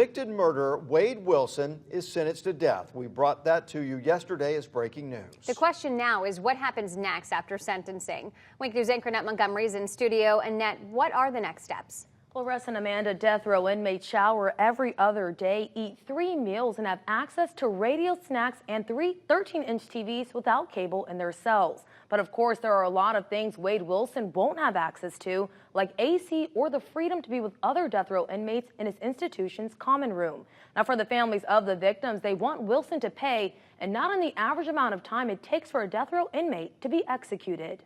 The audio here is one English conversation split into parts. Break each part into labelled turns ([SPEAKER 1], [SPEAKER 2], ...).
[SPEAKER 1] Convicted murderer Wade Wilson is sentenced to death. We brought that to you yesterday as breaking news.
[SPEAKER 2] The question now is what happens next after sentencing? Wink News anchor Annette Montgomery is in studio. Annette, what are the next steps?
[SPEAKER 3] Well, Russ and Amanda, death row inmates shower every other day, eat 3 meals, and have access to radio snacks and 3 13-inch TVs without cable in their cells. But of course, there are a lot of things Wade Wilson won't have access to, like AC or the freedom to be with other death row inmates in his institution's common room. Now, for the families of the victims, they want Wilson to pay, and not in the average amount of time it takes for a death row inmate to be executed.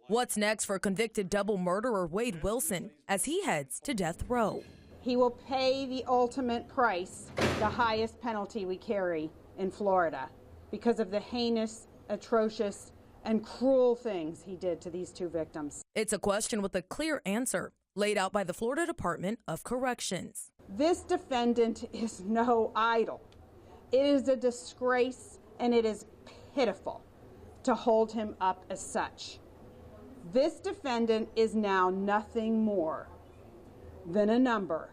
[SPEAKER 4] What's next for convicted double murderer Wade Wilson as he heads to death row?
[SPEAKER 5] He will pay the ultimate price, the highest penalty we carry in Florida, because of the heinous, atrocious, and cruel things he did to these 2 victims.
[SPEAKER 4] It's a question with a clear answer laid out by the Florida Department of Corrections.
[SPEAKER 5] This defendant is no idol. It is a disgrace, and it is pitiful to hold him up as such. This defendant is now nothing more than a number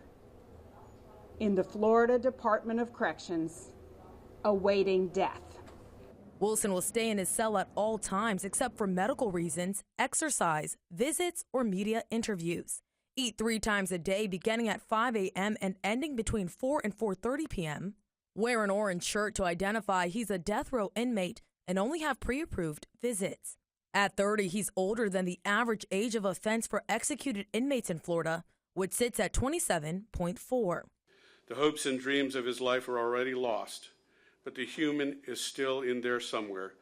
[SPEAKER 5] in the Florida Department of Corrections awaiting death.
[SPEAKER 4] Wilson will stay in his cell at all times except for medical reasons, exercise, visits, or media interviews. Eat 3 times a day beginning at 5 a.m. and ending between 4 and 4:30 p.m. Wear an orange shirt to identify he's a death row inmate and only have pre-approved visits. At 30, he's older than the average age of offense for executed inmates in Florida, which sits at 27.4.
[SPEAKER 6] The hopes and dreams of his life are already lost, but the human is still in there somewhere,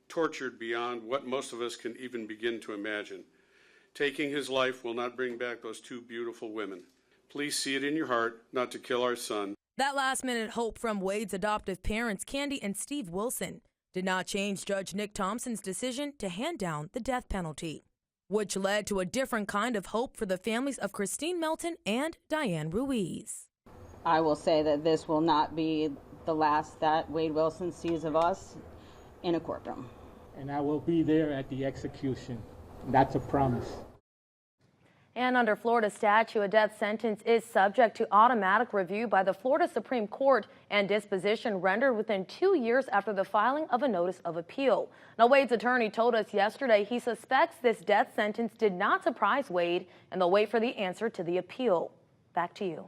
[SPEAKER 6] tortured beyond what most of us can even begin to imagine. Taking his life will not bring back those 2 beautiful women. Please see it in your heart not to kill our son.
[SPEAKER 4] That last-minute hope from Wade's adoptive parents, Candy and Steve Wilson, did not change Judge Nick Thompson's decision to hand down the death penalty, which led to a different kind of hope for the families of Christine Melton and Diane Ruiz.
[SPEAKER 7] I will say that this will not be the last that Wade Wilson sees of us in a courtroom.
[SPEAKER 8] And I will be there at the execution. That's a promise.
[SPEAKER 3] And under Florida statute, a death sentence is subject to automatic review by the Florida Supreme Court and disposition rendered within 2 years after the filing of a notice of appeal. Now, Wade's attorney told us yesterday he suspects this death sentence did not surprise Wade, and they'll wait for the answer to the appeal. Back to you.